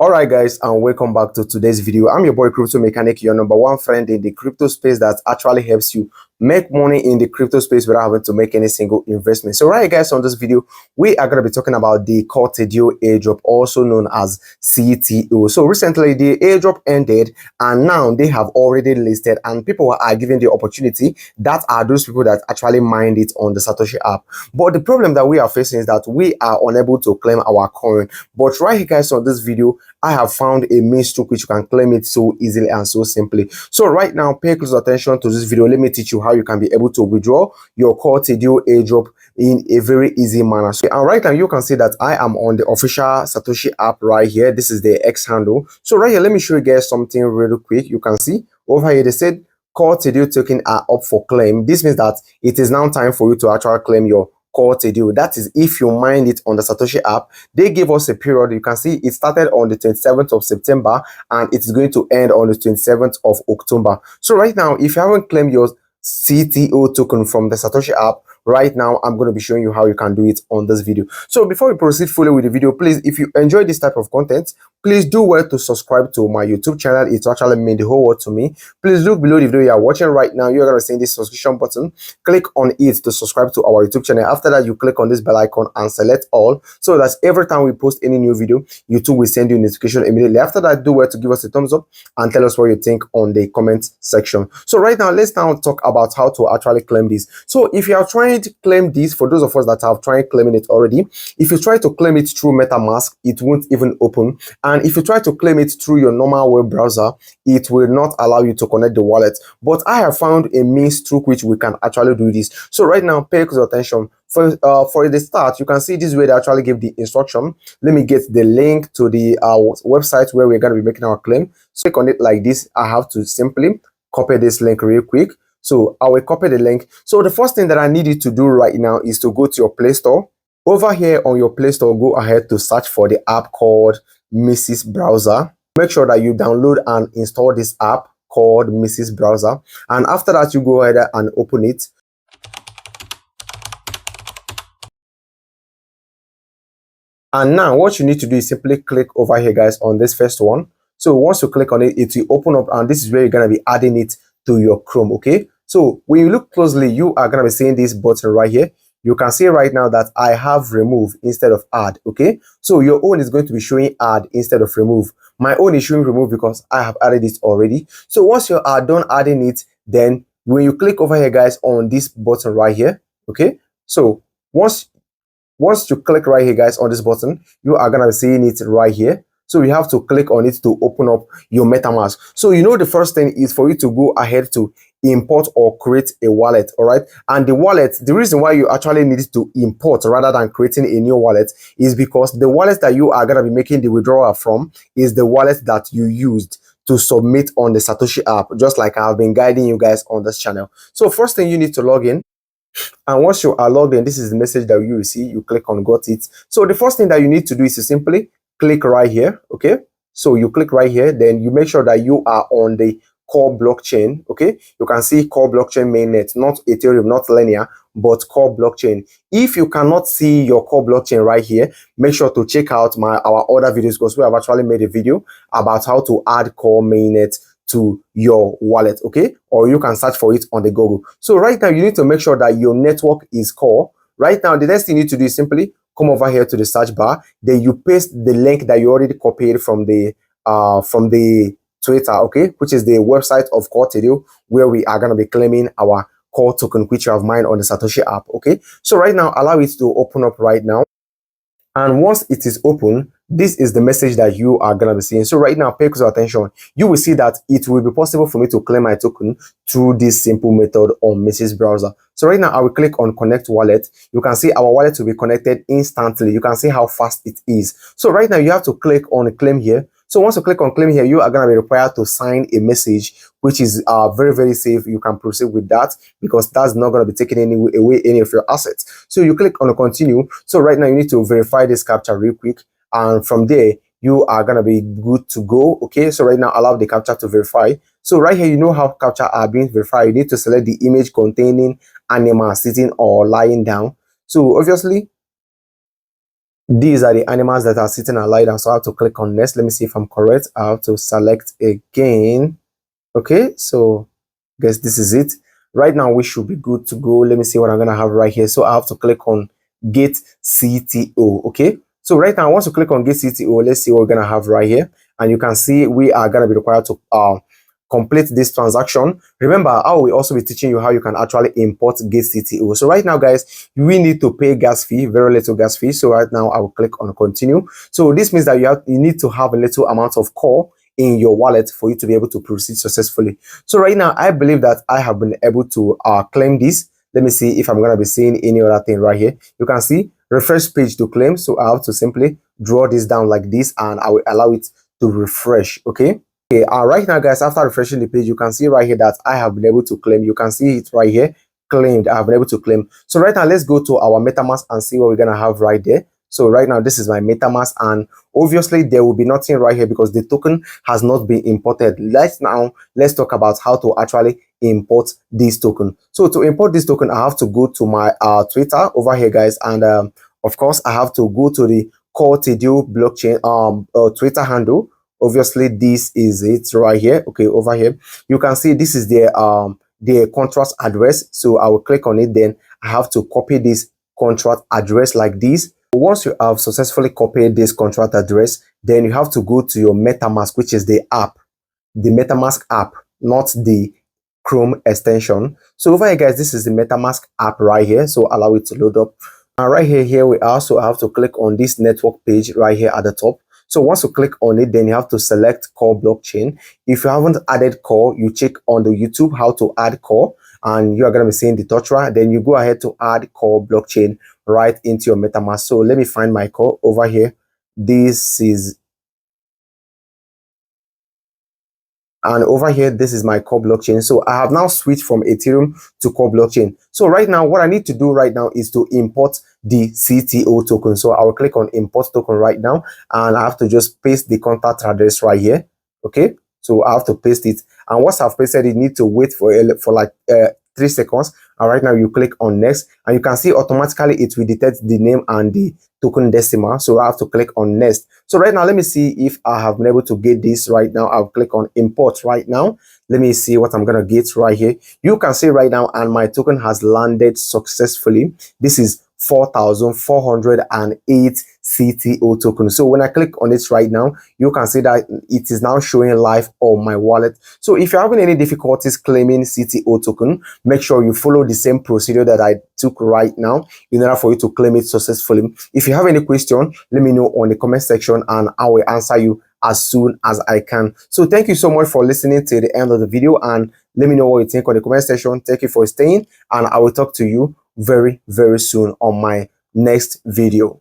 Alright guys, and welcome back to today's video. I'm your boy Crypto Mechanic, your number one friend in the crypto space that actually helps you make money in the crypto space without having to make any single investment. So right guys, on this video we are going to be talking about the CTO airdrop, also known as CTO. So recently the airdrop ended and now they have already listed and people are given the opportunity. That are those people that actually mined it on the Satoshi app. But the problem that we are facing is that we are unable to claim our coin. But right here guys, on this video I have found a means through which you can claim it so easily and so simply. So right now, pay close attention to this video. Let me teach you how you can be able to withdraw your CTO airdrop in a very easy manner. So, and right now you can see that I am on the official Satoshi app right here. This is the X handle. So right here, let me show you guys something really quick. You can see over here they said CTO token are up for claim. This means that it is now time for you to actually claim your CTO. That is if you mine it on the Satoshi app. They gave us a period. You can see it started on the 27th of September and it is going to end on the 27th of October. So right now, if you haven't claimed your CTO token from the Satoshi app, right now I'm going to be showing you how you can do it on this video. So before we proceed fully with the video, please, if you enjoy this type of content, please do well to subscribe to my YouTube channel. It actually means the whole world to me. Please look below the video you are watching right now. You're going to see this subscription button. Click on it to subscribe to our YouTube channel. After that, you click on this bell icon and select all, so that every time we post any new video, YouTube will send you a notification immediately. After that, do well to give us a thumbs up and tell us what you think on the comment section. So right now, let's now talk about how to actually claim this. So if you are trying to claim this, for those of us that have tried claiming it already, if you try to claim it through metamask, it won't even open. And if you try to claim it through your normal web browser, it will not allow you to connect the wallet. But I have found a means through which we can actually do this. So right now, pay close attention. For the start, you can see this way they actually give the instruction. Let me get the link to the website where we're going to be making our claim. So click on it like this. I have to simply copy this link real quick. So I will copy the link. So the first thing that I need you to do right now is to go to your Play Store. Over here on your Play Store, go ahead to search for the app called Mrs. Browser. Make sure that you download and install this app called Mrs. Browser. And after that, you go ahead and open it. And now what you need to do is simply click over here, guys, on this first one. So once you click on it, it will open up, and this is where you're going to be adding it to your Chrome. Okay, so when you look closely, you are going to be seeing this button right here. You can see right now that I have remove instead of add. Okay, so your own is going to be showing add instead of remove. My own is showing remove because I have added it already. So once you are done adding it, then when you click over here, guys, on this button right here, okay, so once you click right here, guys, on this button, you are going to be seeing it right here. So you have to click on it to open up your MetaMask. So you know the first thing is for you to go ahead to import or create a wallet, all right? And the wallet, the reason why you actually need to import rather than creating a new wallet is because the wallet that you are going to be making the withdrawal from is the wallet that you used to submit on the Satoshi app, just like I've been guiding you guys on this channel. So first thing, you need to log in. And once you are logged in, this is the message that you will see. You click on got it. So the first thing that you need to do is to simply click right here. Okay, so you click right here, then you make sure that you are on the core blockchain. Okay, you can see core blockchain mainnet, not Ethereum, not linear, but core blockchain. If you cannot see your core blockchain right here, make sure to check out our other videos, because we have actually made a video about how to add core mainnet to your wallet. Okay, or you can search for it on the Google. So right now you need to make sure that your network is core. Right now the next thing you need to do is simply come over here to the search bar, then you paste the link that you already copied from the Twitter, okay, which is the website of CTO, where we are going to be claiming our core token, which you have mined on the Satoshi app. Okay, so right now allow it to open up right now. And once it is open, this is the message that you are going to be seeing. So right now, pay close attention. You will see that it will be possible for me to claim my token through this simple method on Mrs. Browser. So right now, I will click on connect wallet. You can see our wallet will be connected instantly. You can see how fast it is. So right now, you have to click on claim here. So once you click on claim here, you are going to be required to sign a message, which is very, very safe. You can proceed with that because that's not going to be taking away any of your assets. So you click on continue. So right now you need to verify this captcha real quick. And from there, you are going to be good to go. Okay, so right now allow the captcha to verify. So right here, you know how captcha are being verified. You need to select the image containing animal sitting or lying down. So obviously, These are the animals that are sitting and lie down. So I have to click on next. Let me see if I'm correct. I have to select again. Okay, so I guess this is it. Right now we should be good to go. Let me see what I'm gonna have right here. So I have to click on get CTO. Okay, so right now once you click on get CTO, let's see what we're gonna have right here. And you can see we are gonna be required to complete this transaction. Remember, I will also be teaching you how you can actually import get CTO. So right now, guys, we need to pay gas fee, very little gas fee. So right now I will click on continue. So this means that you need to have a little amount of core in your wallet for you to be able to proceed successfully. So right now, I believe that I have been able to claim this. Let me see if I'm going to be seeing any other thing right here. You can see refresh page to claim. So I have to simply draw this down like this and I will allow it to refresh. Okay. Okay, right now, guys, after refreshing the page, you can see right here that I have been able to claim. You can see it right here, claimed. I have been able to claim. So right now, let's go to our MetaMask and see what we're going to have right there. So right now, this is my MetaMask, and obviously there will be nothing right here because the token has not been imported. Let's talk about how to actually import this token. So to import this token, I have to go to my Twitter over here, guys, and of course, I have to go to the CTO blockchain Twitter handle. Obviously this is it right here. Okay, over here you can see this is the contract address. So I will click on it, then I have to copy this contract address like this. Once you have successfully copied this contract address, then you have to go to your MetaMask, which is the app, the MetaMask app, not the Chrome extension. So over here, guys, this is the MetaMask app right here. So allow it to load up. And right here we are. So I have to click on this network page right here at the top. So once you click on it, then you have to select core blockchain. If you haven't added core, you check on the YouTube how to add core, and you are going to be seeing the tutorial. Then you go ahead to add core blockchain right into your MetaMask. So let me find my core over here. This is, and over here, this is my core blockchain. So I have now switched from Ethereum to core blockchain. So right now, what I need to do right now is to import the CTO token. So I will click on import token right now, and I have to just paste the contact address right here. Okay, so I have to paste it, and once I've pasted it, you need to wait for like 3 seconds. And right now you click on next, and you can see automatically it will detect the name and the token decimal. So I have to click on next. So right now, let me see if I have been able to get this right now. I'll click on import right now. Let me see what I'm gonna get right here. You can see right now, and my token has landed successfully. This is 4,408 CTO tokens. So when I click on it right now, you can see that it is now showing live on my wallet. So if you're having any difficulties claiming CTO token, make sure you follow the same procedure that I took right now in order for you to claim it successfully. If you have any question, let me know on the comment section and I will answer you as soon as I can. So thank you so much for listening to the end of the video, and let me know what you think on the comment section. Thank you for staying, and I will talk to you very, very soon on my next video.